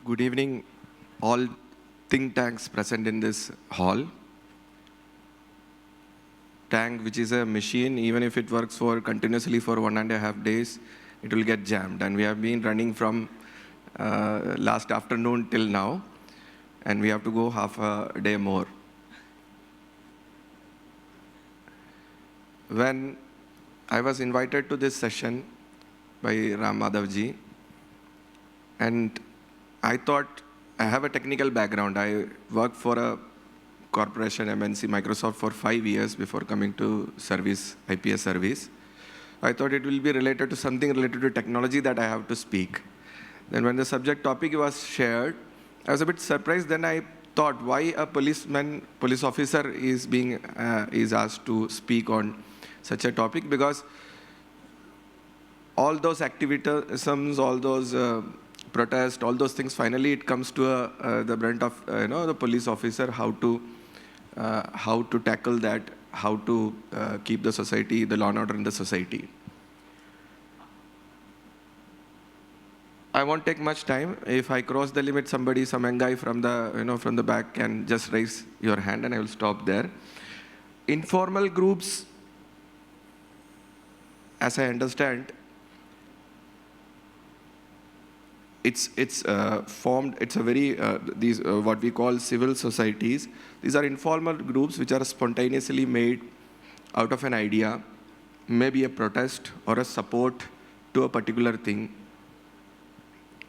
Good evening, all think tanks present in this hall. Tank, which is a machine, even if it works for continuously for 1.5 days, it will get jammed. And we have been running from last afternoon till now, and we have to go half a day more. When I was invited to this session by Ram Madhavji, and I thought I have a technical background. I worked for a corporation, MNC, Microsoft, for 5 years before coming to service, IPS service. I thought it will be related to something related to technology that I have to speak. Then when the subject topic was shared, I was a bit surprised. Then I thought, why a police officer is asked to speak on such a topic? Because all those activisms, all those protests, all those things, finally it comes to the brunt of the police officer, how to tackle that, how to keep the society, the law and order in the society. I won't take much time. If I cross the limit, some young guy from the back can just raise your hand, and I will stop there. Informal groups, as I understand, it's formed. It's a very these what we call civil societies. These are informal groups which are spontaneously made out of an idea, maybe a protest or a support to a particular thing.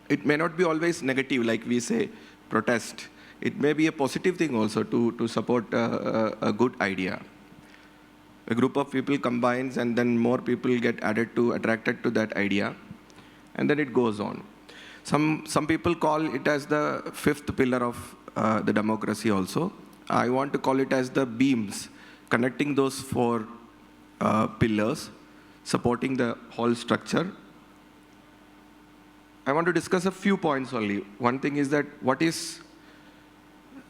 It may not be always negative, like we say, protest. It may be a positive thing also to support a good idea. A group of people combines, and then more people get attracted to that idea, and then it goes on. Some people call it as the fifth pillar of the democracy also. I want to call it as the beams, connecting those four pillars, supporting the whole structure. I want to discuss a few points only. One thing is that what is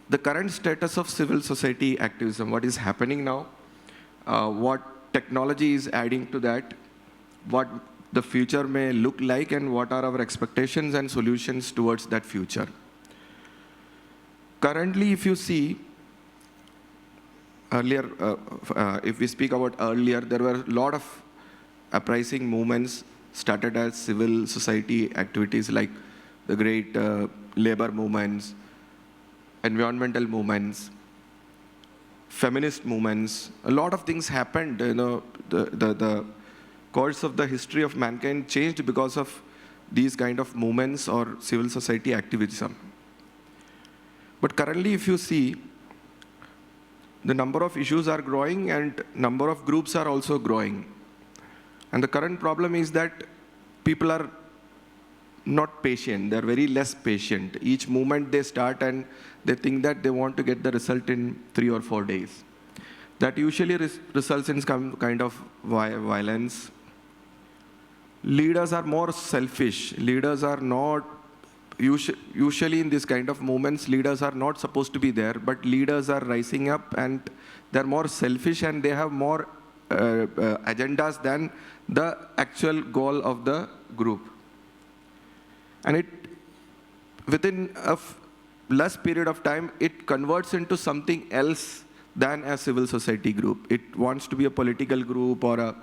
the current status of civil society activism? What is happening now? What technology is adding to that? What the future may look like, and what are our expectations and solutions towards that future? Currently, if you see, earlier, if we speak about earlier, there were a lot of uprising movements started as civil society activities, like the great labor movements, environmental movements, feminist movements. A lot of things happened. The course of the history of mankind changed because of these kind of movements or civil society activism. But currently, if you see, the number of issues are growing and number of groups are also growing. And the current problem is that people are not patient. They're very less patient. Each movement they start, and they think that they want to get the result in 3 or 4 days. That usually results in some kind of violence. Leaders are more selfish. Leaders are not, usually in this kind of movements, leaders are not supposed to be there, but leaders are rising up, and they're more selfish, and they have more agendas than the actual goal of the group. And within a less period of time, it converts into something else than a civil society group. It wants to be a political group or a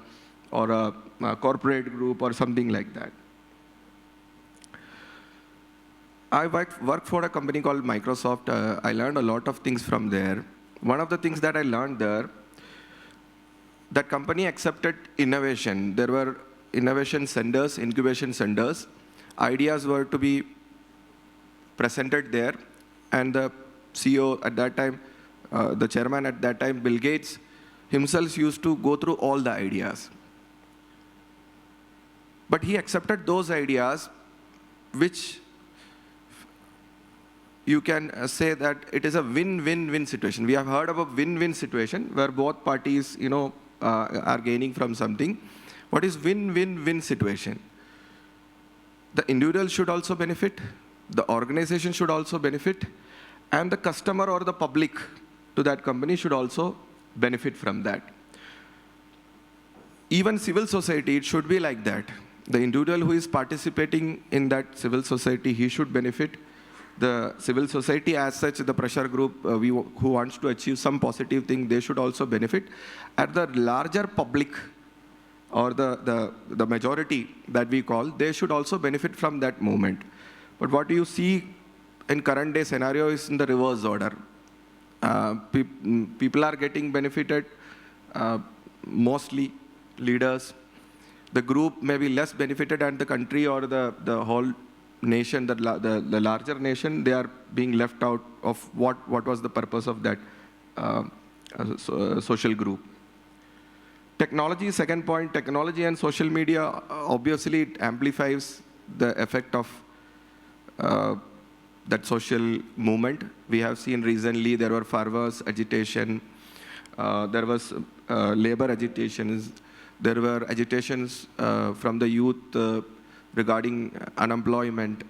corporate group or something like that. I worked for a company called Microsoft. I learned a lot of things from there. One of the things that I learned there, that company accepted innovation. There were innovation centers, incubation centers. Ideas were to be presented there, and the CEO at that time, the chairman at that time, Bill Gates, himself used to go through all the ideas. But he accepted those ideas which you can say that it is a win-win-win situation. We have heard of a win-win situation where both parties, are gaining from something. What is win-win-win situation? The individual should also benefit, the organization should also benefit, and the customer or the public to that company should also benefit from that. Even civil society, it should be like that. The individual who is participating in that civil society, he should benefit. the civil society as such, the pressure group who wants to achieve some positive thing, they should also benefit. At the larger public or the majority that we call, they should also benefit from that movement. But what you see in current day scenario is in the reverse order. People are getting benefited, mostly leaders. The group may be less benefited, and the country or the whole nation, the larger nation, they are being left out of what was the purpose of that social group. Technology, second point, technology and social media, obviously it amplifies the effect of that social movement. We have seen recently there were farmers' agitation, there was labor agitations, there were agitations from the youth regarding unemployment.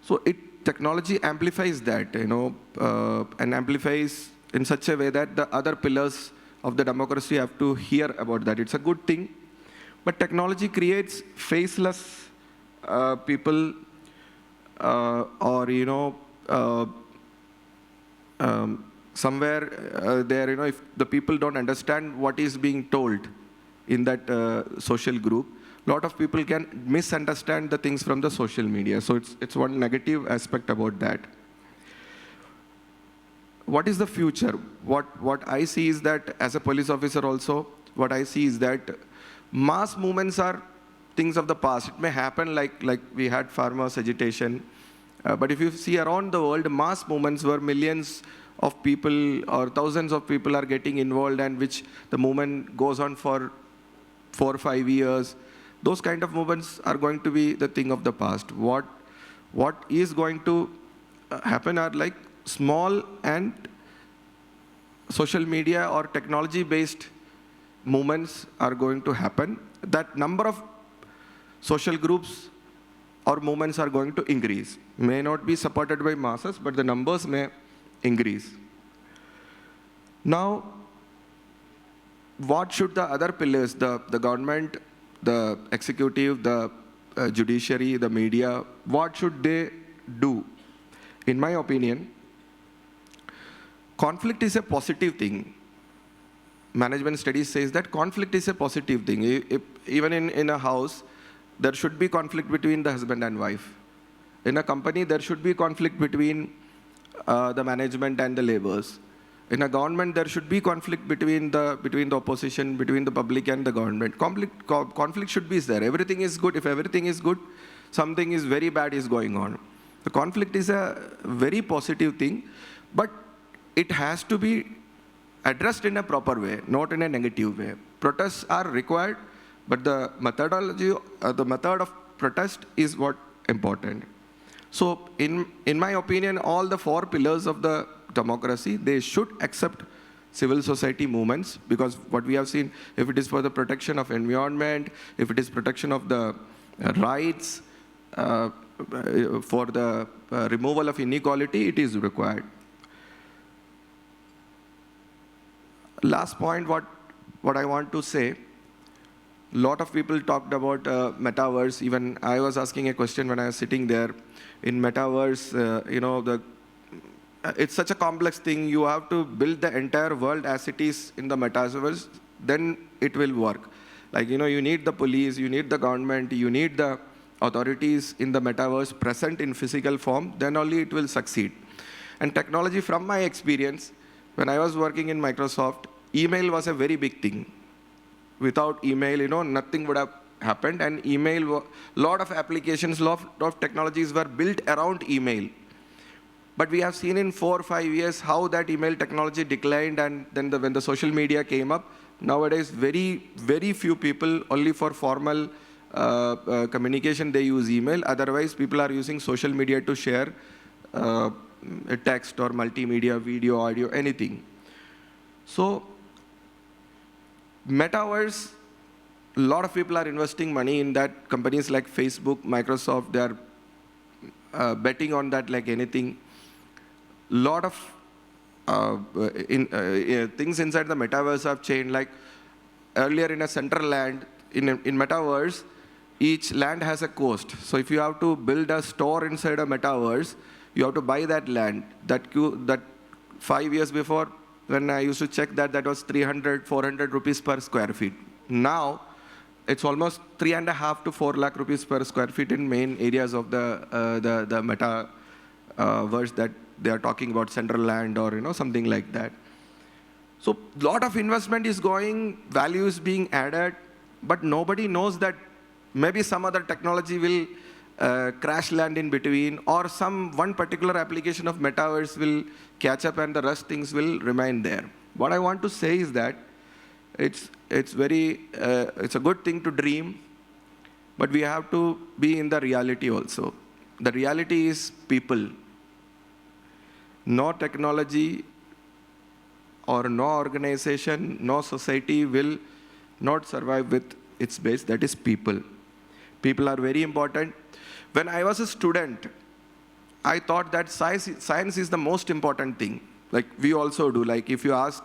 So technology amplifies that, and amplifies in such a way that the other pillars of the democracy have to hear about that. It's a good thing, but technology creates faceless people, or somewhere there, if the people don't understand what is being told in that social group, a lot of people can misunderstand the things from the social media. So it's one negative aspect about that. What is the future? What I see is that, as a police officer also, what I see is that mass movements are things of the past. It may happen like we had farmers' agitation, but if you see around the world, mass movements where millions of people or thousands of people are getting involved, and which the movement goes on for 4 or 5 years, those kind of movements are going to be the thing of the past. What is going to happen are like small and social media or technology-based movements are going to happen. That number of social groups or movements are going to increase. May not be supported by masses, but the numbers may increase. Now, what should the other pillars, the government, the executive, the judiciary, the media, what should they do? In my opinion, conflict is a positive thing. Management studies says that conflict is a positive thing. Even in a house, there should be conflict between the husband and wife. In a company, there should be conflict between the management and the laborers. In a government, there should be conflict between the opposition, between the public and the government. Conflict should be there. Everything is good. If everything is good, something is very bad is going on. The conflict is a very positive thing, but it has to be addressed in a proper way, not in a negative way. Protests are required, but the methodology, the method of protest is what important. So in my opinion, all the 4 pillars of the democracy, they should accept civil society movements, because what we have seen, if it is for the protection of environment, if it is protection of the rights, for the removal of inequality, it is required. Last point, what I want to say, a lot of people talked about metaverse. Even I was asking a question when I was sitting there. In metaverse, it's such a complex thing. You have to build the entire world as it is in the metaverse, then it will work. Like, you need the police, you need the government, you need the authorities in the metaverse present in physical form, then only it will succeed. And technology, from my experience, when I was working in Microsoft, email was a very big thing. Without email, nothing would have happened. And email, lot of applications, lot of technologies were built around email. But we have seen in 4 or 5 years how that email technology declined, and then when the social media came up, nowadays very, very few people, only for formal communication, they use email. Otherwise, people are using social media to share a text or multimedia, video, audio, anything. So, metaverse, a lot of people are investing money in that. Companies like Facebook, Microsoft, they are betting on that like anything. Lot of things inside the metaverse have changed. Like earlier in a central land, in metaverse, each land has a cost. So if you have to build a store inside a metaverse, you have to buy that land. That 5 years before, when I used to check that, that was 300, 400 rupees per square feet. Now, it's almost 3.5 to 4 lakh rupees per square feet in main areas of the metaverse that they are talking about, central land or something like that. So a lot of investment is going, value is being added, but nobody knows that maybe some other technology will crash land in between, or one particular application of metaverse will catch up and the rest things will remain there. What I want to say is that it's a good thing to dream, but we have to be in the reality also. The reality is people. No technology or no organization, no society will not survive with its base, that is people. People are very important. When I was a student, I thought that science is the most important thing. Like we also do. Like if you ask,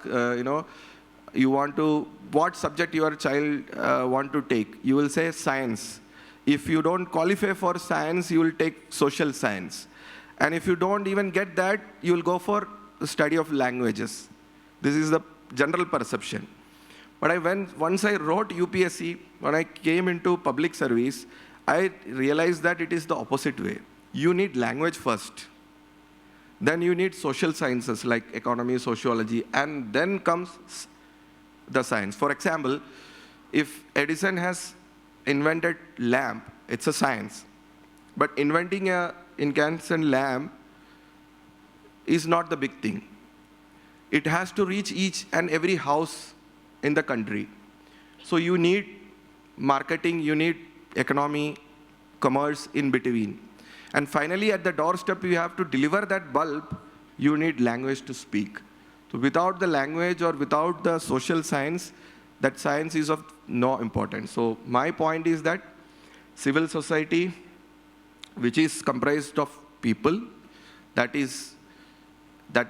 what subject your child want to take, you will say science. If you don't qualify for science, you will take social science. And if you don't even get that, you will go for the study of languages. This is the general perception. But once I wrote UPSC, when I came into public service, I realized that it is the opposite way. You need language first. Then you need social sciences like economy, sociology, and then comes the science. For example, if Edison has invented lamp, it's a science. But inventing an incandescent lamp is not the big thing. It has to reach each and every house in the country. So you need marketing, you need economy, commerce in between. And finally, at the doorstep, you have to deliver that bulb, you need language to speak. So without the language or without the social science, that science is of no importance. So my point is that civil society, which is comprised of people, that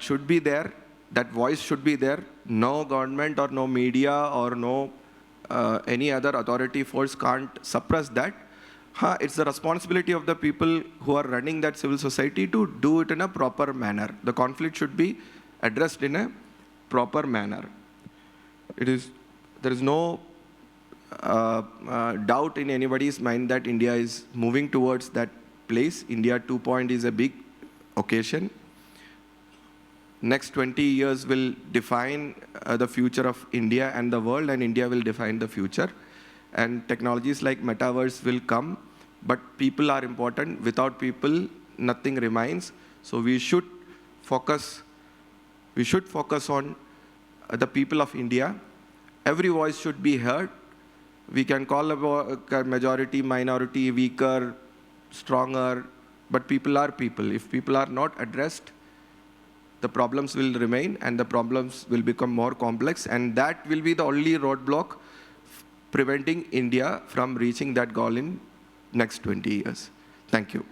should be there, that voice should be there. No government or no media or no any other authority force can't suppress that. It's the responsibility of the people who are running that civil society to do it in a proper manner. The conflict should be addressed in a proper manner. There is no doubt in anybody's mind that India is moving towards that place. India 2.0 is a big occasion. Next 20 years will define the future of India and the world, and India will define the future. And technologies like metaverse will come, but people are important. Without people, nothing remains. So we should focus on the people of India. Every voice should be heard. We can call a majority, minority, weaker, stronger, but people are people. If people are not addressed, the problems will remain and the problems will become more complex, and that will be the only roadblock preventing India from reaching that goal in next 20 years. Thank you.